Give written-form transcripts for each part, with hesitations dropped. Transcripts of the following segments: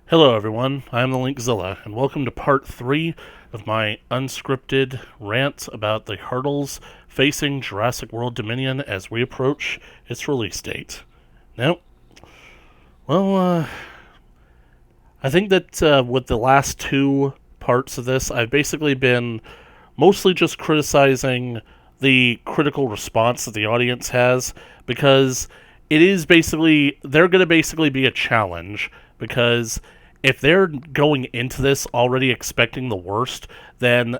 Hello, everyone. I'm the Linkzilla, and welcome to part 3 of my unscripted rant about the hurdles facing Jurassic World Dominion as we approach its release date. Now, well, I think that with the last two parts of this, I've basically been mostly just criticizing the critical response that the audience has, because they're going to basically be a challenge, because if they're going into this already expecting the worst, then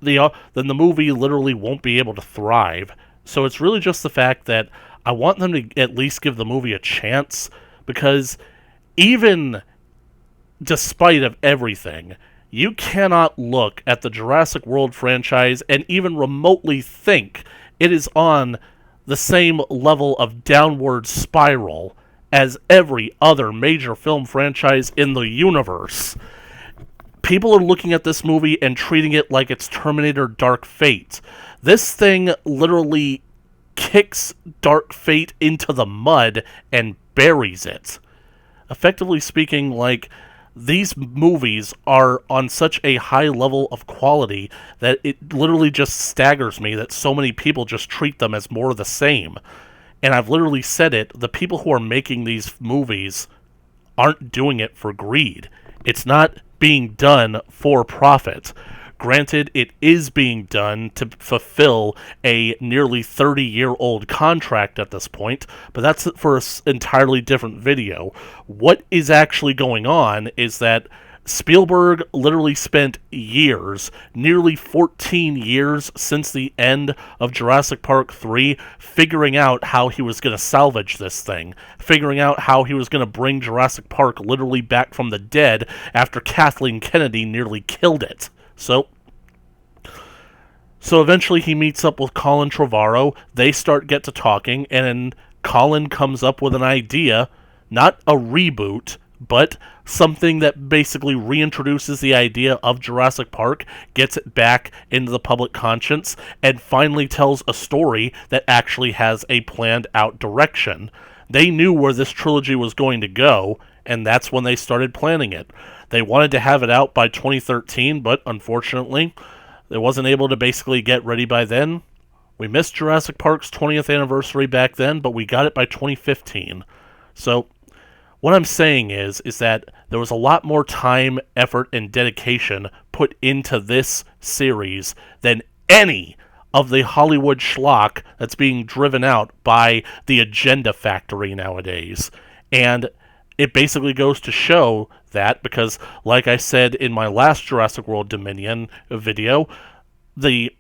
the movie literally won't be able to thrive. So it's really just the fact that I want them to at least give the movie a chance, because even despite of everything, you cannot look at the Jurassic World franchise and even remotely think it is on the same level of downward spiral as every other major film franchise in the universe. People are looking at this movie and treating it like it's Terminator Dark Fate. This thing literally kicks Dark Fate into the mud and buries it. Effectively speaking, these movies are on such a high level of quality that it literally just staggers me that so many people just treat them as more of the same. And I've literally said it, the people who are making these movies aren't doing it for greed. It's not being done for profit. Granted, it is being done to fulfill a nearly 30-year-old contract at this point, but that's for an entirely different video. What is actually going on is that Spielberg literally spent years, nearly 14 years since the end of Jurassic Park 3, figuring out how he was going to salvage this thing, figuring out how he was going to bring Jurassic Park literally back from the dead after Kathleen Kennedy nearly killed it. So eventually he meets up with Colin Trevorrow, they get to talking, and then Colin comes up with an idea, not a reboot, but something that basically reintroduces the idea of Jurassic Park, gets it back into the public conscience, and finally tells a story that actually has a planned out direction. They knew where this trilogy was going to go, and that's when they started planning it. They wanted to have it out by 2013, but unfortunately, they wasn't able to basically get ready by then. We missed Jurassic Park's 20th anniversary back then, but we got it by 2015. So what I'm saying is that there was a lot more time, effort, and dedication put into this series than any of the Hollywood schlock that's being driven out by the Agenda Factory nowadays. And it basically goes to show that, because, like I said in my last Jurassic World Dominion video, the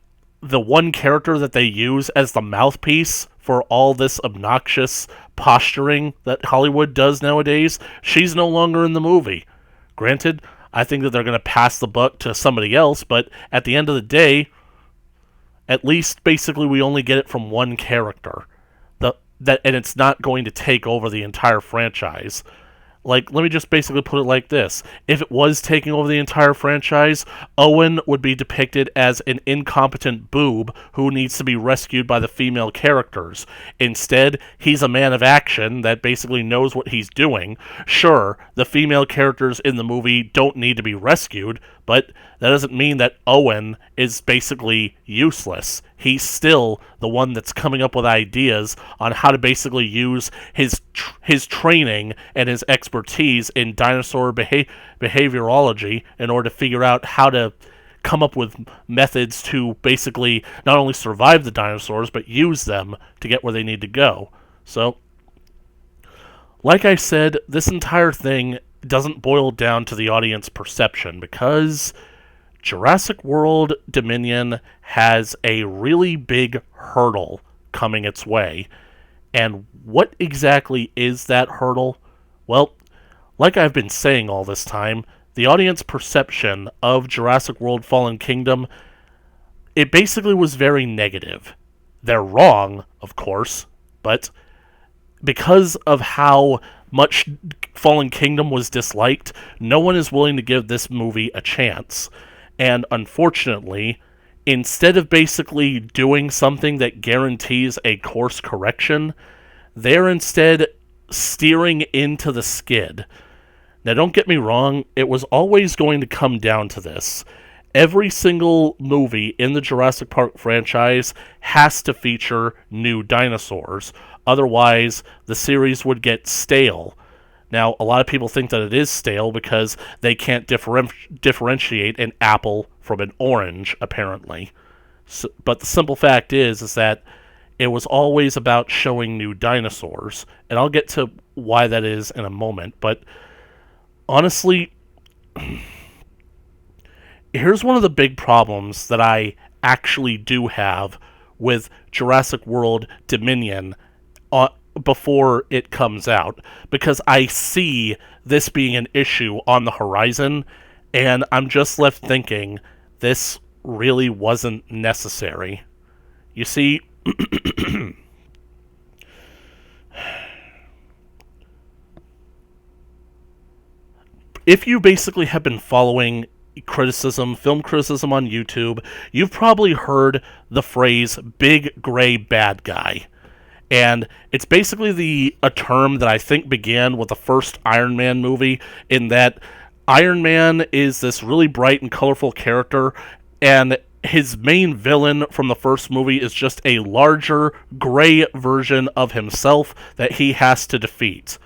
one character that they use as the mouthpiece for all this obnoxious posturing that Hollywood does nowadays, she's no longer in the movie. Granted, I think that they're going to pass the buck to somebody else, but at the end of the day, at least basically we only get it from one character. And it's not going to take over the entire franchise. Let me just basically put it like this. If it was taking over the entire franchise, Owen would be depicted as an incompetent boob who needs to be rescued by the female characters. Instead, he's a man of action that basically knows what he's doing. Sure, the female characters in the movie don't need to be rescued, but that doesn't mean that Owen is basically useless. He's still the one that's coming up with ideas on how to basically use his training and his expertise in dinosaur behaviorology in order to figure out how to come up with methods to basically not only survive the dinosaurs, but use them to get where they need to go. So, like I said, this entire thing doesn't boil down to the audience perception, because Jurassic World Dominion has a really big hurdle coming its way. And what exactly is that hurdle? Well, like I've been saying all this time, the audience perception of Jurassic World Fallen Kingdom, it basically was very negative. They're wrong, of course, but because of how much Fallen Kingdom was disliked, no one is willing to give this movie a chance. And unfortunately, instead of basically doing something that guarantees a course correction, they're instead steering into the skid. Now, don't get me wrong, it was always going to come down to this. Every single movie in the Jurassic Park franchise has to feature new dinosaurs. Otherwise, the series would get stale. Now, a lot of people think that it is stale because they can't differentiate an apple from an orange, apparently. But the simple fact is that it was always about showing new dinosaurs. And I'll get to why that is in a moment. But honestly, here's one of the big problems that I actually do have with Jurassic World Dominion before it comes out, because I see this being an issue on the horizon, and I'm just left thinking this really wasn't necessary. You see, if you basically have been following film criticism on YouTube, you've probably heard the phrase big gray bad guy. And it's basically a term that I think began with the first Iron Man movie, in that Iron Man is this really bright and colorful character, and his main villain from the first movie is just a larger, gray version of himself that he has to defeat.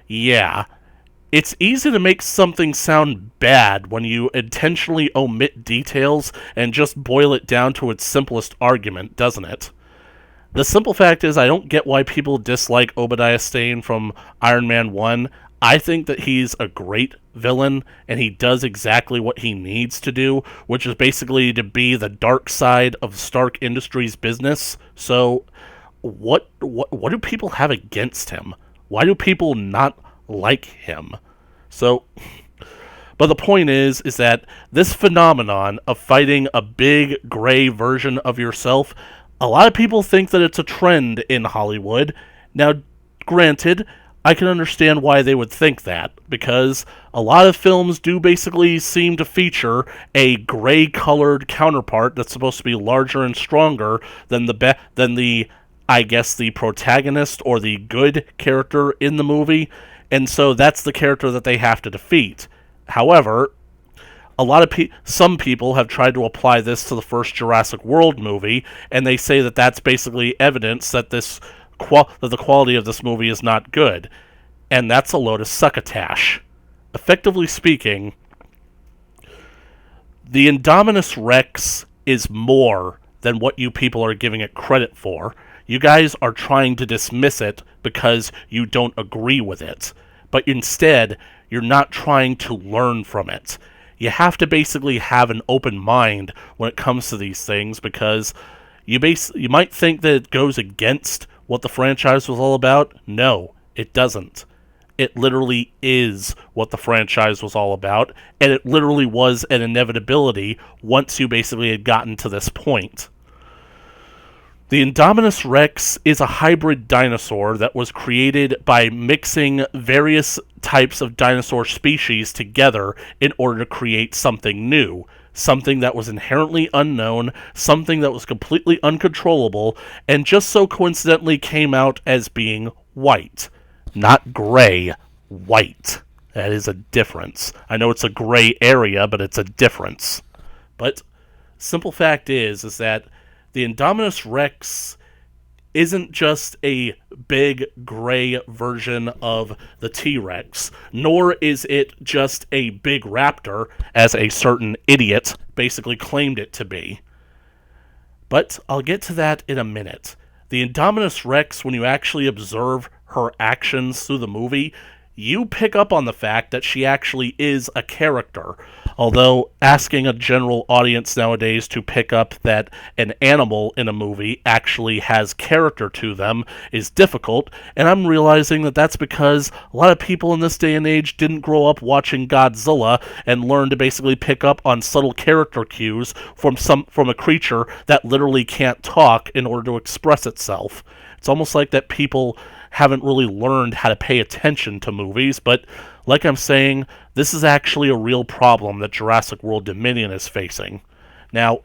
Yeah, it's easy to make something sound bad when you intentionally omit details and just boil it down to its simplest argument, doesn't it? The simple fact is, I don't get why people dislike Obadiah Stane from Iron Man 1. I think that he's a great villain, and he does exactly what he needs to do, which is basically to be the dark side of Stark Industries business. So, what do people have against him? Why do people not like him? So, but the point is that this phenomenon of fighting a big gray version of yourself, a lot of people think that it's a trend in Hollywood. Now, granted, I can understand why they would think that, because a lot of films do basically seem to feature a gray-colored counterpart that's supposed to be larger and stronger than the I guess, the protagonist or the good character in the movie, and so that's the character that they have to defeat. However, some people have tried to apply this to the first Jurassic World movie, and they say that that's basically evidence that that the quality of this movie is not good, and that's a load of succotash. Effectively speaking, the Indominus Rex is more than what you people are giving it credit for. You guys are trying to dismiss it because you don't agree with it, but instead, you're not trying to learn from it. You have to basically have an open mind when it comes to these things, because you might think that it goes against what the franchise was all about. No, it doesn't. It literally is what the franchise was all about, and it literally was an inevitability once you basically had gotten to this point. The Indominus Rex is a hybrid dinosaur that was created by mixing various types of dinosaur species together in order to create something new, something that was inherently unknown, something that was completely uncontrollable, and just so coincidentally came out as being white. Not gray, white. That is a difference. I know it's a gray area, but it's a difference. But simple fact is that the Indominus Rex isn't just a big gray version of the T-Rex, nor is it just a big raptor, as a certain idiot basically claimed it to be. But I'll get to that in a minute. The Indominus Rex, when you actually observe her actions through the movie, you pick up on the fact that she actually is a character. Although asking a general audience nowadays to pick up that an animal in a movie actually has character to them is difficult, and I'm realizing that that's because a lot of people in this day and age didn't grow up watching Godzilla and learn to basically pick up on subtle character cues from a creature that literally can't talk in order to express itself. It's almost like that people haven't really learned how to pay attention to movies, but like I'm saying, this is actually a real problem that Jurassic World Dominion is facing. Now,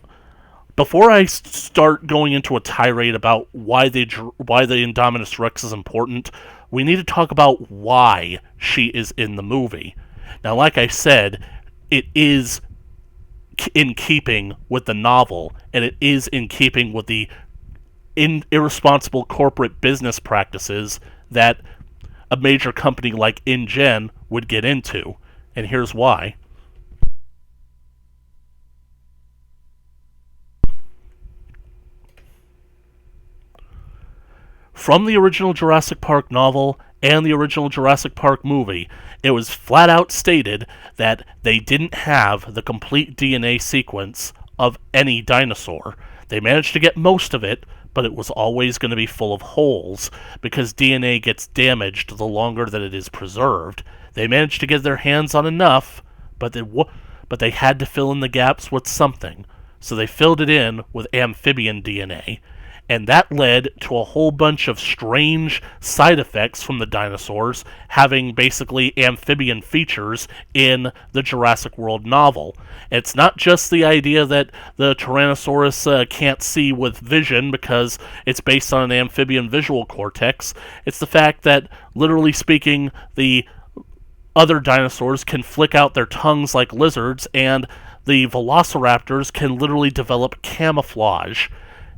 before I start going into a tirade about why the Indominus Rex is important, we need to talk about why she is in the movie. Now, like I said, it is in keeping with the novel, and it is in keeping with the irresponsible corporate business practices that a major company like InGen would get into. And here's why. From the original Jurassic Park novel and the original Jurassic Park movie, it was flat out stated that they didn't have the complete DNA sequence of any dinosaur. They managed to get most of it, but it was always going to be full of holes, because DNA gets damaged the longer that it is preserved. They managed to get their hands on enough, but they had to fill in the gaps with something. So they filled it in with amphibian DNA. And that led to a whole bunch of strange side effects from the dinosaurs having basically amphibian features in the Jurassic World novel. It's not just the idea that the Tyrannosaurus can't see with vision because it's based on an amphibian visual cortex. It's the fact that, literally speaking, the other dinosaurs can flick out their tongues like lizards, and the Velociraptors can literally develop camouflage.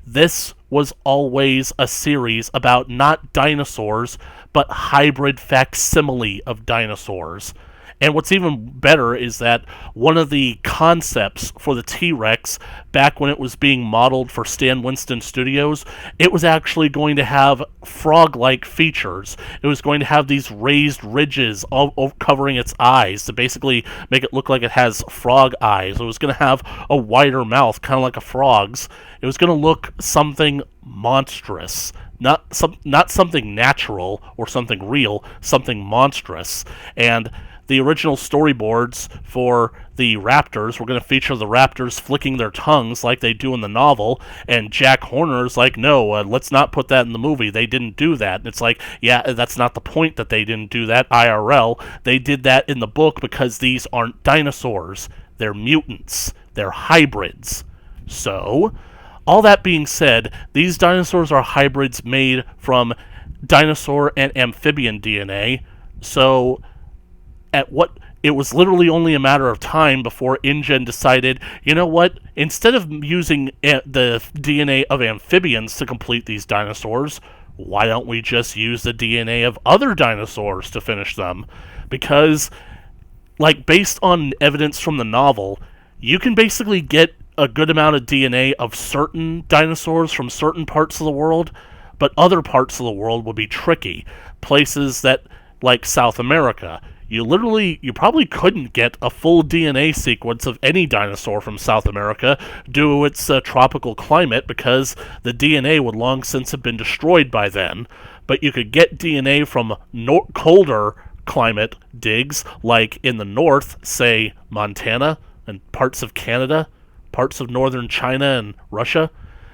This was always a series about not dinosaurs, but hybrid facsimile of dinosaurs. And what's even better is that one of the concepts for the T-Rex, back when it was being modeled for Stan Winston Studios, it was actually going to have frog-like features. It was going to have these raised ridges all covering its eyes to basically make it look like it has frog eyes. It was going to have a wider mouth, kind of like a frog's. It was going to look something monstrous. Not something natural or something real, something monstrous. And the original storyboards for the raptors were going to feature the raptors flicking their tongues like they do in the novel, and Jack Horner's like, no, let's not put that in the movie. They didn't do that. And it's like, yeah, that's not the point that they didn't do that IRL. They did that in the book because these aren't dinosaurs. They're mutants. They're hybrids. So, all that being said, these dinosaurs are hybrids made from dinosaur and amphibian DNA, so it was literally only a matter of time before InGen decided, you know what, instead of using the DNA of amphibians to complete these dinosaurs, why don't we just use the DNA of other dinosaurs to finish them? Because, like, based on evidence from the novel, you can basically get a good amount of DNA of certain dinosaurs from certain parts of the world, but other parts of the world would be tricky. Places that, like South America, you probably couldn't get a full DNA sequence of any dinosaur from South America due to its tropical climate, because the DNA would long since have been destroyed by then. But you could get DNA from colder climate digs, like in the north, say Montana, and parts of Canada, parts of northern China and Russia.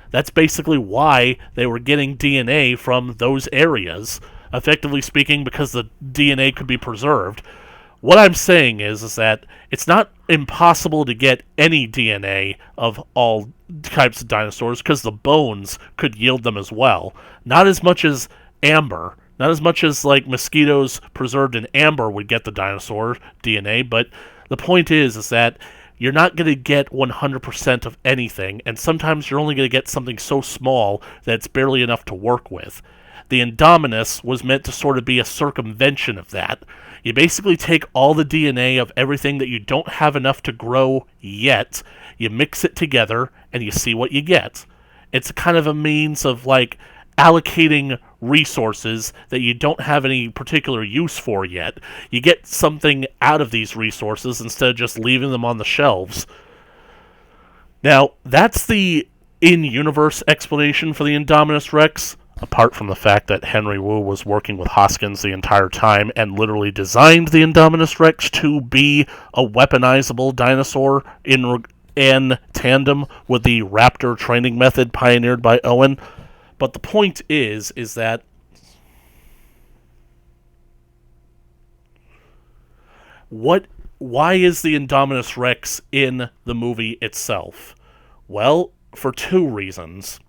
That's basically why they were getting DNA from those areas, effectively speaking, because the DNA could be preserved. What I'm saying is that it's not impossible to get any DNA of all types of dinosaurs, because the bones could yield them as well. Not as much as amber. Not as much as, like, mosquitoes preserved in amber would get the dinosaur DNA, but the point is that you're not going to get 100% of anything, and sometimes you're only going to get something so small that it's barely enough to work with. The Indominus was meant to sort of be a circumvention of that. You basically take all the DNA of everything that you don't have enough to grow yet, you mix it together, and you see what you get. It's kind of a means of, like, allocating resources that you don't have any particular use for yet. You get something out of these resources instead of just leaving them on the shelves. Now, that's the in-universe explanation for the Indominus Rex, apart from the fact that Henry Wu was working with Hoskins the entire time and literally designed the Indominus Rex to be a weaponizable dinosaur in tandem with the raptor training method pioneered by Owen. But the point is that why is the Indominus Rex in the movie itself? Well, for two reasons.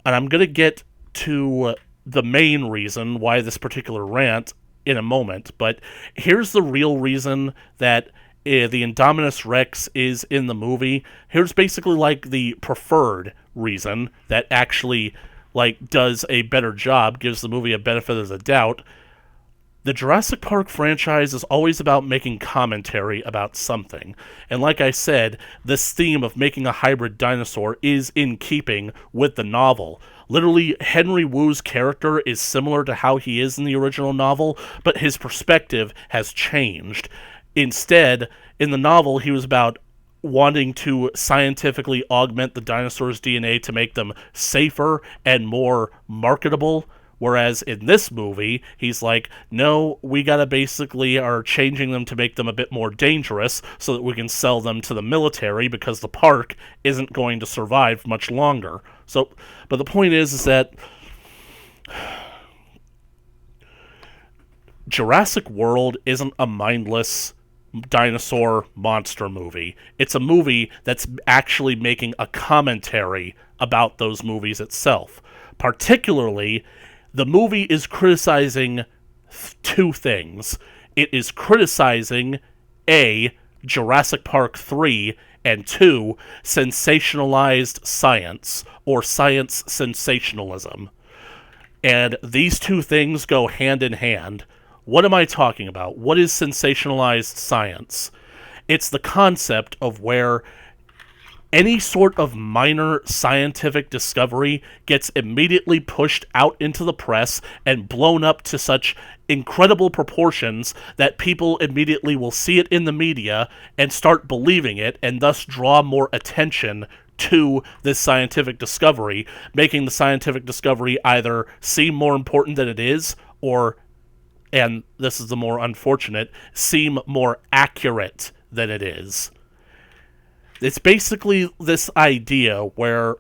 And I'm going to get to the main reason why this particular rant in a moment. But here's the real reason that the Indominus Rex is in the movie. Here's basically like the preferred reason that actually like does a better job, gives the movie a benefit of the doubt. The Jurassic Park franchise is always about making commentary about something. And like I said, this theme of making a hybrid dinosaur is in keeping with the novel. Literally, Henry Wu's character is similar to how he is in the original novel, but his perspective has changed. Instead, in the novel, he was about wanting to scientifically augment the dinosaurs' DNA to make them safer and more marketable. Whereas in this movie, he's like, no, we gotta basically are changing them to make them a bit more dangerous so that we can sell them to the military because the park isn't going to survive much longer. So, but the point is that Jurassic World isn't a mindless dinosaur monster movie. It's a movie that's actually making a commentary about those movies itself. Particularly, the movie is criticizing two things. It is criticizing, A, Jurassic Park 3, and 2, sensationalized science, or science sensationalism. And these two things go hand in hand. What am I talking about? What is sensationalized science? It's the concept of where any sort of minor scientific discovery gets immediately pushed out into the press and blown up to such incredible proportions that people immediately will see it in the media and start believing it, and thus draw more attention to this scientific discovery, making the scientific discovery either seem more important than it is, or, and this is the more unfortunate, seem more accurate than it is. It's basically this idea where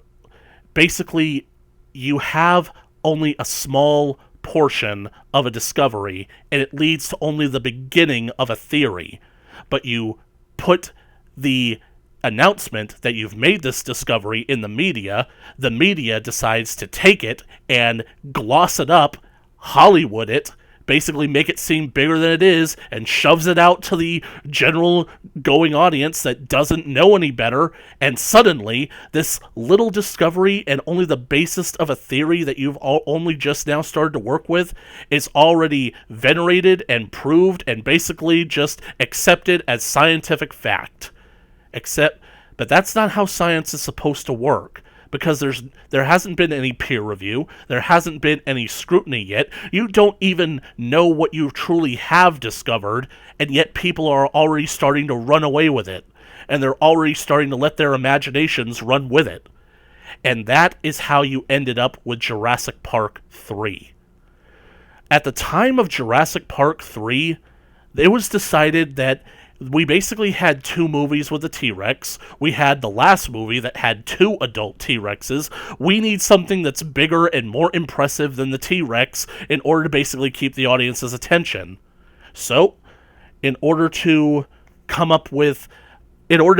basically you have only a small portion of a discovery and it leads to only the beginning of a theory, but you put the announcement that you've made this discovery in the media decides to take it and gloss it up, Hollywood it, basically make it seem bigger than it is, and shoves it out to the general going audience that doesn't know any better, and suddenly, this little discovery and only the basis of a theory that you've only just now started to work with is already venerated and proved and basically just accepted as scientific fact. But that's not how science is supposed to work. Because there hasn't been any peer review, there hasn't been any scrutiny yet, you don't even know what you truly have discovered, and yet people are already starting to run away with it, and they're already starting to let their imaginations run with it. And that is how you ended up with Jurassic Park 3. At the time of Jurassic Park 3, it was decided that we basically had two movies with the T-Rex. We had the last movie that had two adult T-Rexes. We need something that's bigger and more impressive than the T-Rex in order to basically keep the audience's attention. So, in order to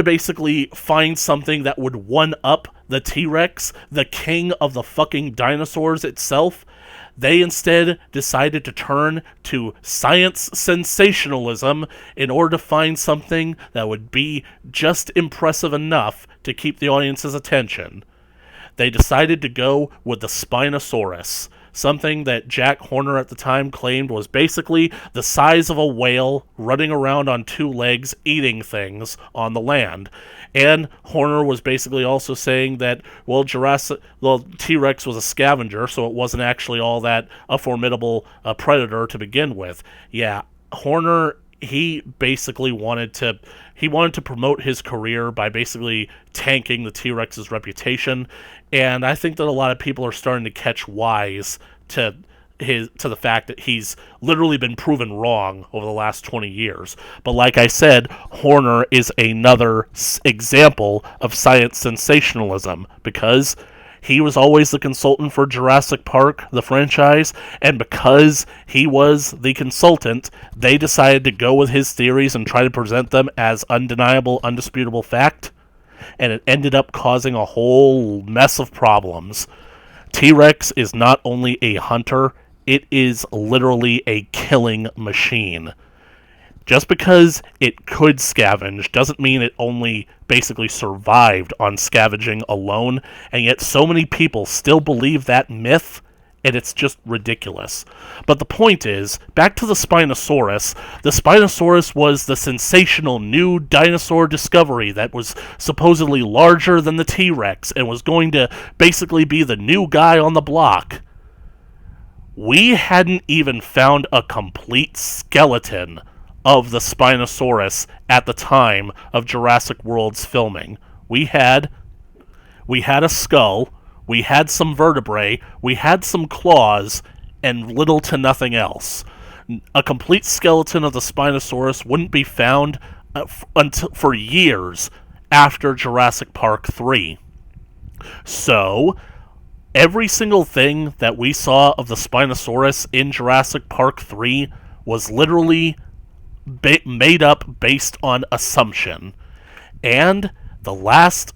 basically find something that would one-up the T-Rex, the king of the fucking dinosaurs itself, they instead decided to turn to science sensationalism in order to find something that would be just impressive enough to keep the audience's attention. They decided to go with the Spinosaurus, something that Jack Horner at the time claimed was basically the size of a whale running around on two legs eating things on the land. And Horner was basically also saying that, well, T-Rex was a scavenger, so it wasn't actually all that a formidable predator to begin with. Yeah, Horner, he basically wanted to promote his career by basically tanking the T-Rex's reputation, and I think that a lot of people are starting to catch wise to the fact that he's literally been proven wrong over the last 20 years. But like I said, Horner is another example of science sensationalism, because he was always the consultant for Jurassic Park, the franchise, and because he was the consultant, they decided to go with his theories and try to present them as undeniable, undisputable fact, and it ended up causing a whole mess of problems. T-Rex is not only a hunter it is literally a killing machine. Just because it could scavenge doesn't mean it only basically survived on scavenging alone, and yet so many people still believe that myth, and it's just ridiculous. But the point is, back to the Spinosaurus. The Spinosaurus was the sensational new dinosaur discovery that was supposedly larger than the T-Rex and was going to basically be the new guy on the block. We hadn't even found a complete skeleton of the Spinosaurus at the time of Jurassic World's filming. We had a skull, we had some vertebrae, we had some claws, and little to nothing else. A complete skeleton of the Spinosaurus wouldn't be found for years after Jurassic Park 3. So, every single thing that we saw of the Spinosaurus in Jurassic Park 3 was literally made up based on assumption. And the last,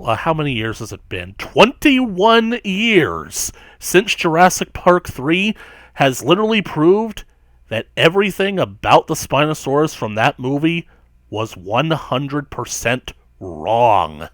how many years has it been? 21 years since Jurassic Park 3 has literally proved that everything about the Spinosaurus from that movie was 100% wrong.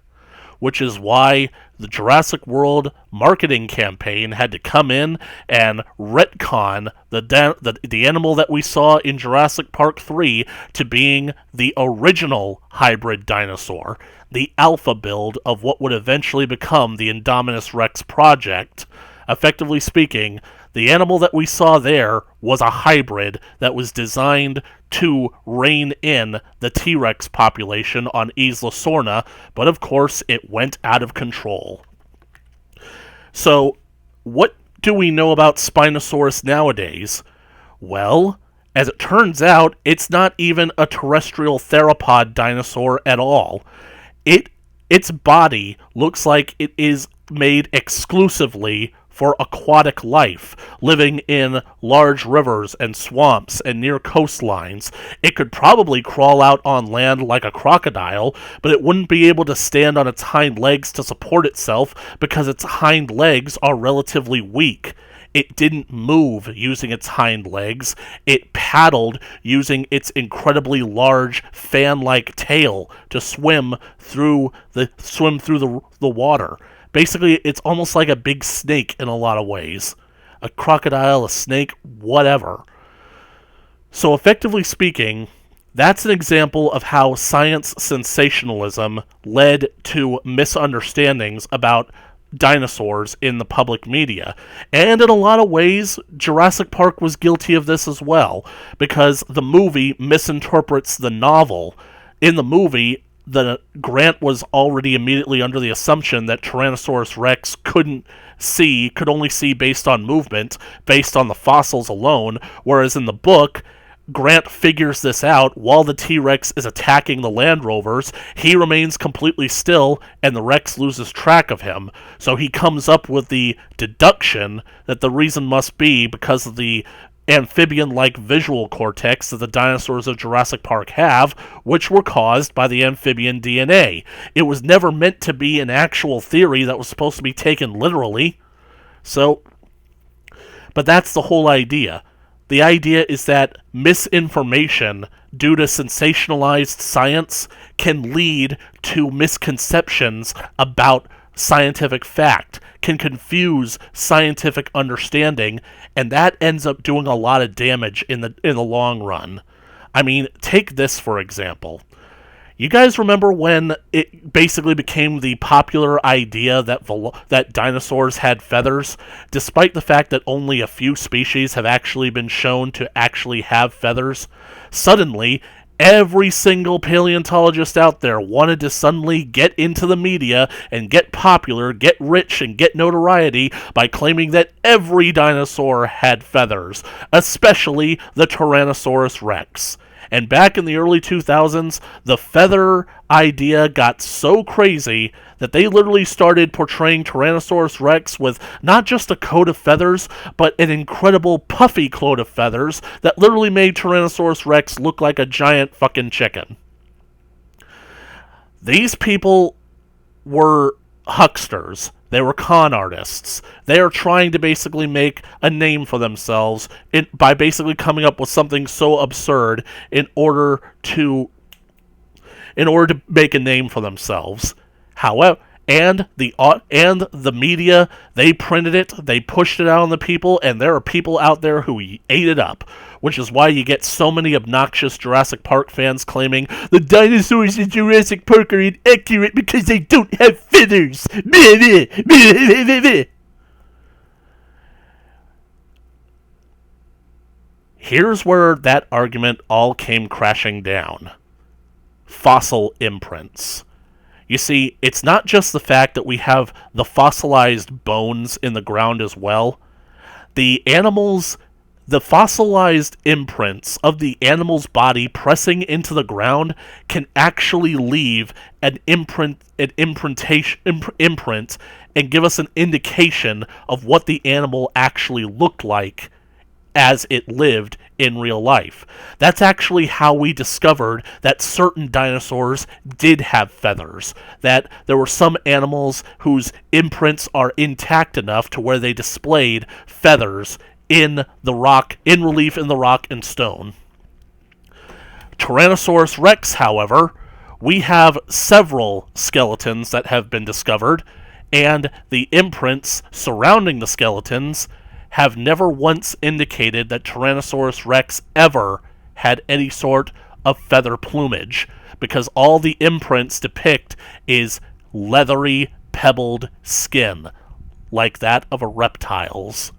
Which is why the Jurassic World marketing campaign had to come in and retcon the animal that we saw in Jurassic Park 3 to being the original hybrid dinosaur, the alpha build of what would eventually become the Indominus Rex project. Effectively speaking, the animal that we saw there was a hybrid that was designed to rein in the T-Rex population on Isla Sorna, but of course it went out of control. So, what do we know about Spinosaurus nowadays? Well, as it turns out, it's not even a terrestrial theropod dinosaur at all. Its body looks like it is made exclusively for aquatic life, living in large rivers and swamps and near coastlines. It could probably crawl out on land like a crocodile, but it wouldn't be able to stand on its hind legs to support itself because its hind legs are relatively weak. It didn't move using its hind legs. It paddled using its incredibly large fan-like tail to swim through the water. Basically, it's almost like a big snake in a lot of ways. A crocodile, a snake, whatever. So effectively speaking, that's an example of how science sensationalism led to misunderstandings about dinosaurs in the public media. And in a lot of ways, Jurassic Park was guilty of this as well, because the movie misinterprets the novel. In the movie, Grant was already immediately under the assumption that Tyrannosaurus Rex could only see based on movement, based on the fossils alone, whereas in the book, Grant figures this out while the T-Rex is attacking the Land Rovers. He remains completely still, and the Rex loses track of him. So he comes up with the deduction that the reason must be because of the amphibian-like visual cortex that the dinosaurs of Jurassic Park have, which were caused by the amphibian DNA. It was never meant to be an actual theory that was supposed to be taken literally. But that's the whole idea. The idea is that misinformation due to sensationalized science can lead to misconceptions about scientific fact, can confuse scientific understanding, and that ends up doing a lot of damage in the long run. I mean, take this for example. You guys remember when it basically became the popular idea that dinosaurs had feathers, despite the fact that only a few species have actually been shown to actually have feathers? Suddenly, every single paleontologist out there wanted to suddenly get into the media and get popular, get rich, and get notoriety by claiming that every dinosaur had feathers, especially the Tyrannosaurus Rex. And back in the early 2000s, the feather idea got so crazy that they literally started portraying Tyrannosaurus Rex with not just a coat of feathers, but an incredible puffy coat of feathers that literally made Tyrannosaurus Rex look like a giant fucking chicken. These people were hucksters. They were con artists. They are trying to basically make a name for themselves by basically coming up with something so absurd in order to make a name for themselves. However, and the media, they printed it, they pushed it out on the people, and there are people out there who ate it up. Which is why you get so many obnoxious Jurassic Park fans claiming the dinosaurs in Jurassic Park are inaccurate because they don't have feathers. Here's where that argument all came crashing down. Fossil imprints. You see, it's not just the fact that we have the fossilized bones in the ground as well. The fossilized imprints of the animal's body pressing into the ground can actually leave an imprint and give us an indication of what the animal actually looked like as it lived in real life. That's actually how we discovered that certain dinosaurs did have feathers, that there were some animals whose imprints are intact enough to where they displayed feathers in the rock, in relief in the rock and stone. Tyrannosaurus rex, however, we have several skeletons that have been discovered, and the imprints surrounding the skeletons have never once indicated that Tyrannosaurus rex ever had any sort of feather plumage, because all the imprints depict is leathery, pebbled skin, like that of a reptile's.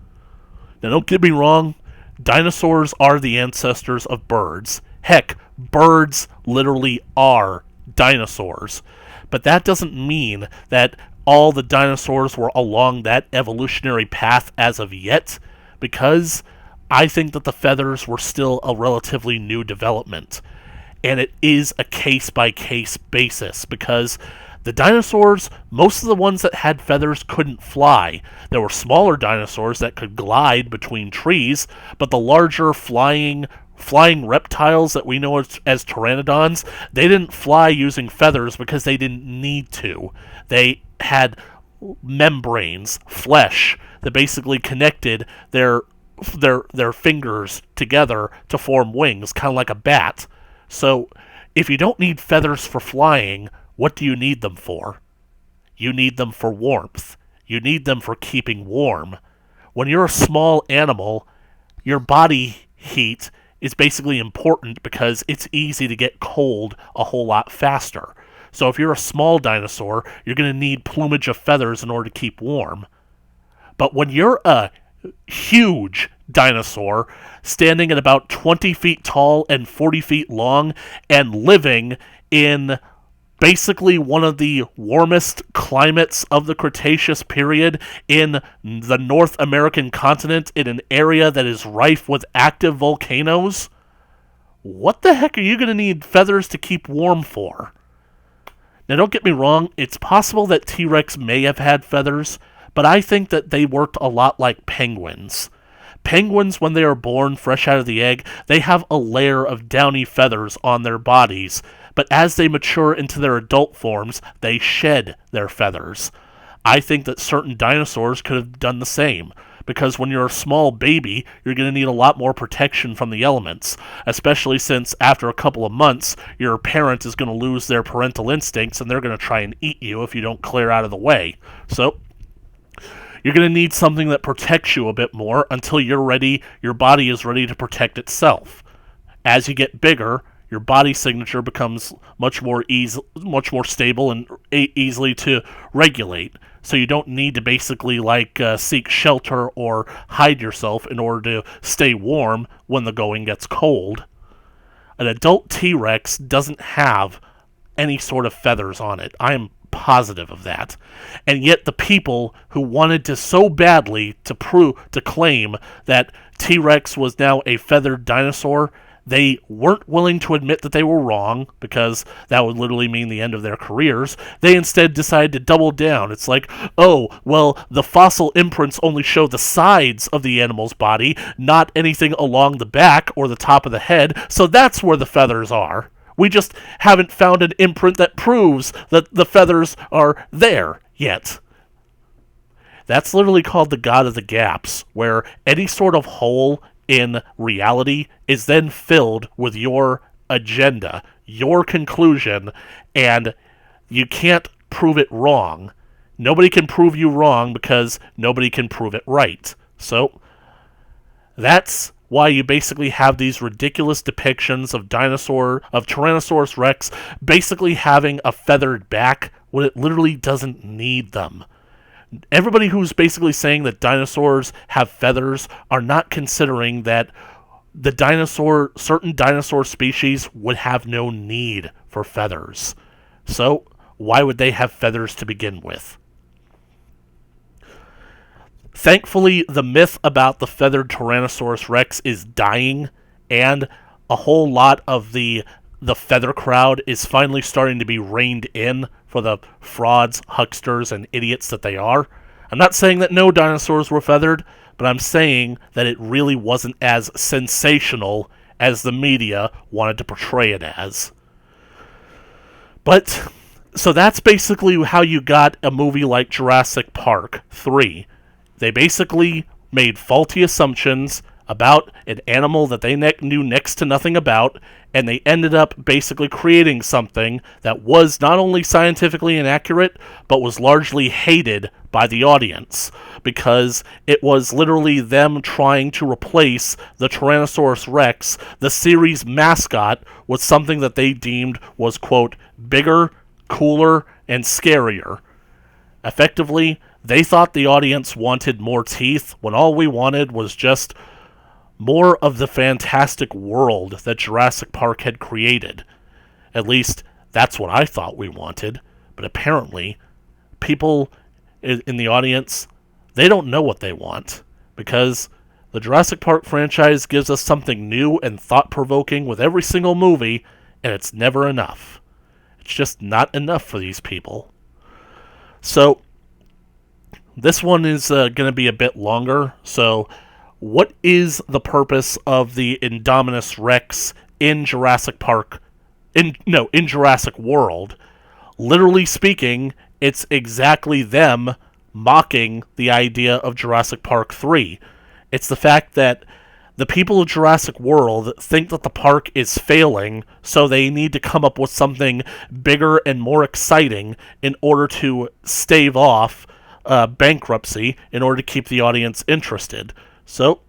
Now, don't get me wrong, dinosaurs are the ancestors of birds. Heck, birds literally are dinosaurs. But that doesn't mean that all the dinosaurs were along that evolutionary path as of yet, because I think that the feathers were still a relatively new development. And it is a case-by-case basis, because the dinosaurs, most of the ones that had feathers couldn't fly. There were smaller dinosaurs that could glide between trees, but the larger flying reptiles that we know as pteranodons, they didn't fly using feathers because they didn't need to. They had membranes, flesh, that basically connected their fingers together to form wings, kind of like a bat. So, if you don't need feathers for flying, what do you need them for? You need them for warmth. You need them for keeping warm. When you're a small animal, your body heat is basically important because it's easy to get cold a whole lot faster. So if you're a small dinosaur, you're going to need plumage of feathers in order to keep warm. But when you're a huge dinosaur, standing at about 20 feet tall and 40 feet long, and living in basically one of the warmest climates of the Cretaceous period in the North American continent, in an area that is rife with active volcanoes, what the heck are you going to need feathers to keep warm for? Now, don't get me wrong, it's possible that T-Rex may have had feathers, but I think that they worked a lot like penguins. Penguins, when they are born fresh out of the egg, they have a layer of downy feathers on their bodies, but as they mature into their adult forms, they shed their feathers. I think that certain dinosaurs could have done the same, because when you're a small baby, you're going to need a lot more protection from the elements, especially since after a couple of months, your parent is going to lose their parental instincts and they're going to try and eat you if you don't clear out of the way. So, you're going to need something that protects you a bit more until you're ready, your body is ready to protect itself. As you get bigger, your body signature becomes much more stable and easily to regulate. So you don't need to basically seek shelter or hide yourself in order to stay warm when the going gets cold. An adult T-Rex doesn't have any sort of feathers on it. I am positive of that. And yet the people who wanted to so badly to claim that T-Rex was now a feathered dinosaur, they weren't willing to admit that they were wrong, because that would literally mean the end of their careers. They instead decided to double down. It's like, oh, well, the fossil imprints only show the sides of the animal's body, not anything along the back or the top of the head, so that's where the feathers are. We just haven't found an imprint that proves that the feathers are there yet. That's literally called the God of the Gaps, where any sort of hole in reality is then filled with your agenda, your conclusion, and you can't prove it wrong. Nobody can prove you wrong because nobody can prove it right. So, that's why you basically have these ridiculous depictions of Tyrannosaurus Rex basically having a feathered back when it literally doesn't need them. Everybody who's basically saying that dinosaurs have feathers are not considering that certain dinosaur species would have no need for feathers. So, why would they have feathers to begin with? Thankfully, the myth about the feathered Tyrannosaurus Rex is dying, and a whole lot of the feather crowd is finally starting to be reined in for the frauds, hucksters, and idiots that they are. I'm not saying that no dinosaurs were feathered, but I'm saying that it really wasn't as sensational as the media wanted to portray it as. But, so that's basically how you got a movie like Jurassic Park 3. They basically made faulty assumptions about an animal that they knew next to nothing about, and they ended up basically creating something that was not only scientifically inaccurate, but was largely hated by the audience, because it was literally them trying to replace the Tyrannosaurus Rex, the series mascot, with something that they deemed was, quote, bigger, cooler, and scarier. Effectively, they thought the audience wanted more teeth, when all we wanted was just more of the fantastic world that Jurassic Park had created. At least, that's what I thought we wanted. But apparently, people in the audience, they don't know what they want. Because the Jurassic Park franchise gives us something new and thought-provoking with every single movie, and it's never enough. It's just not enough for these people. So, this one is going to be a bit longer, so what is the purpose of the Indominus Rex in Jurassic Park? In Jurassic World? Literally speaking, it's exactly them mocking the idea of Jurassic Park 3. It's the fact that the people of Jurassic World think that the park is failing, so they need to come up with something bigger and more exciting in order to stave off bankruptcy in order to keep the audience interested. So,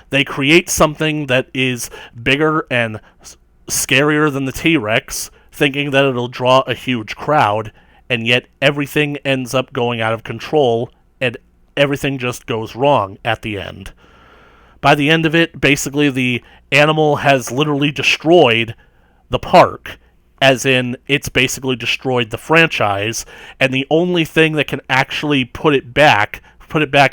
they create something that is bigger and scarier than the T-Rex, thinking that it'll draw a huge crowd, and yet everything ends up going out of control, and everything just goes wrong at the end. By the end of it, basically the animal has literally destroyed the park, as in it's basically destroyed the franchise, and the only thing that can actually put it back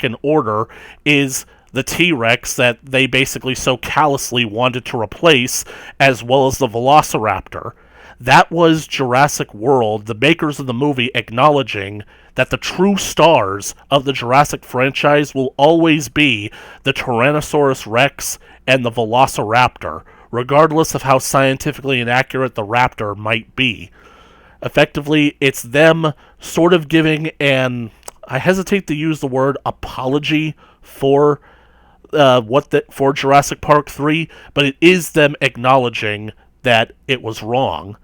in order is the T-Rex that they basically so callously wanted to replace, as well as the Velociraptor. That was Jurassic World, the makers of the movie, acknowledging that the true stars of the Jurassic franchise will always be the Tyrannosaurus Rex and the Velociraptor, regardless of how scientifically inaccurate the raptor might be. Effectively, it's them sort of giving an, I hesitate to use the word apology for for Jurassic Park 3, but it is them acknowledging that it was wrong.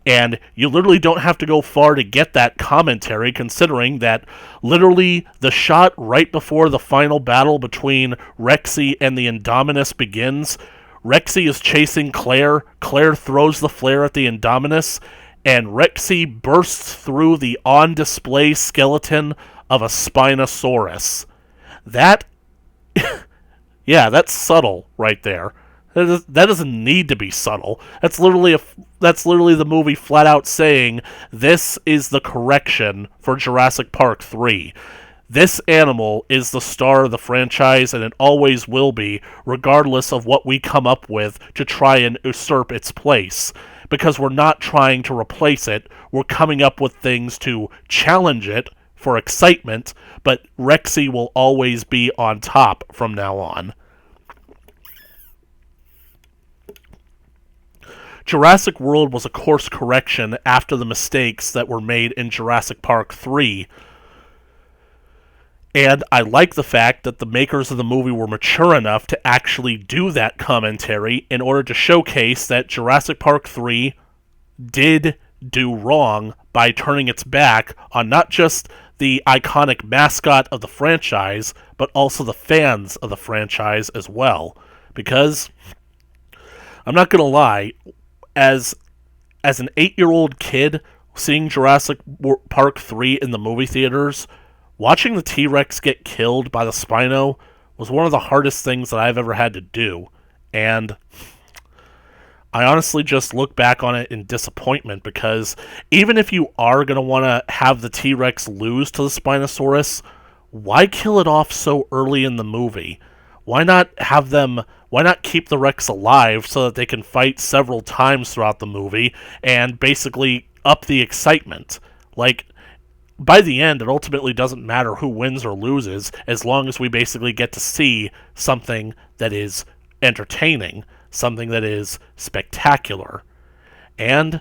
And you literally don't have to go far to get that commentary, considering that literally the shot right before the final battle between Rexy and the Indominus begins, Rexy is chasing Claire, Claire throws the flare at the Indominus, and Rexy bursts through the on-display skeleton of a Spinosaurus. That, yeah, that's subtle right there. That doesn't need to be subtle. That's literally the movie flat out saying this is the correction for Jurassic Park 3. This animal is the star of the franchise, and it always will be, regardless of what we come up with to try and usurp its place. Because we're not trying to replace it, we're coming up with things to challenge it for excitement, but Rexy will always be on top from now on. Jurassic World was a course correction after the mistakes that were made in Jurassic Park 3. And I like the fact that the makers of the movie were mature enough to actually do that commentary in order to showcase that Jurassic Park 3 did do wrong by turning its back on not just the iconic mascot of the franchise, but also the fans of the franchise as well. Because, I'm not gonna lie, as an 8-year-old kid seeing Jurassic Park 3 in the movie theaters, watching the T-Rex get killed by the Spino was one of the hardest things that I've ever had to do, and I honestly just look back on it in disappointment, because even if you are going to want to have the T-Rex lose to the Spinosaurus, why kill it off so early in the movie? Why not keep the Rex alive so that they can fight several times throughout the movie and basically up the excitement? Like, by the end, it ultimately doesn't matter who wins or loses, as long as we basically get to see something that is entertaining, something that is spectacular. And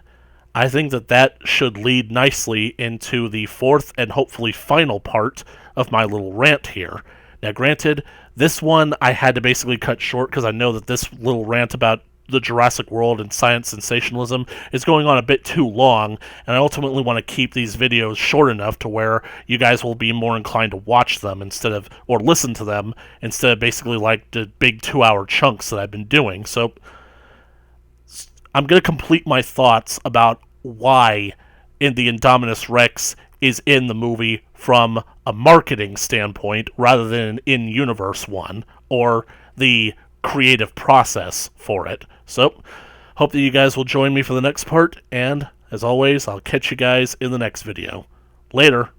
I think that should lead nicely into the fourth and hopefully final part of my little rant here. Now, granted, this one I had to basically cut short because I know that this little rant about the Jurassic World and science sensationalism is going on a bit too long, and I ultimately want to keep these videos short enough to where you guys will be more inclined to watch them or listen to them, instead of basically like the big 2-hour chunks that I've been doing. So I'm going to complete my thoughts about why the Indominus Rex is in the movie from a marketing standpoint rather than an in-universe one, or the creative process for it. So, hope that you guys will join me for the next part, and as always, I'll catch you guys in the next video. Later.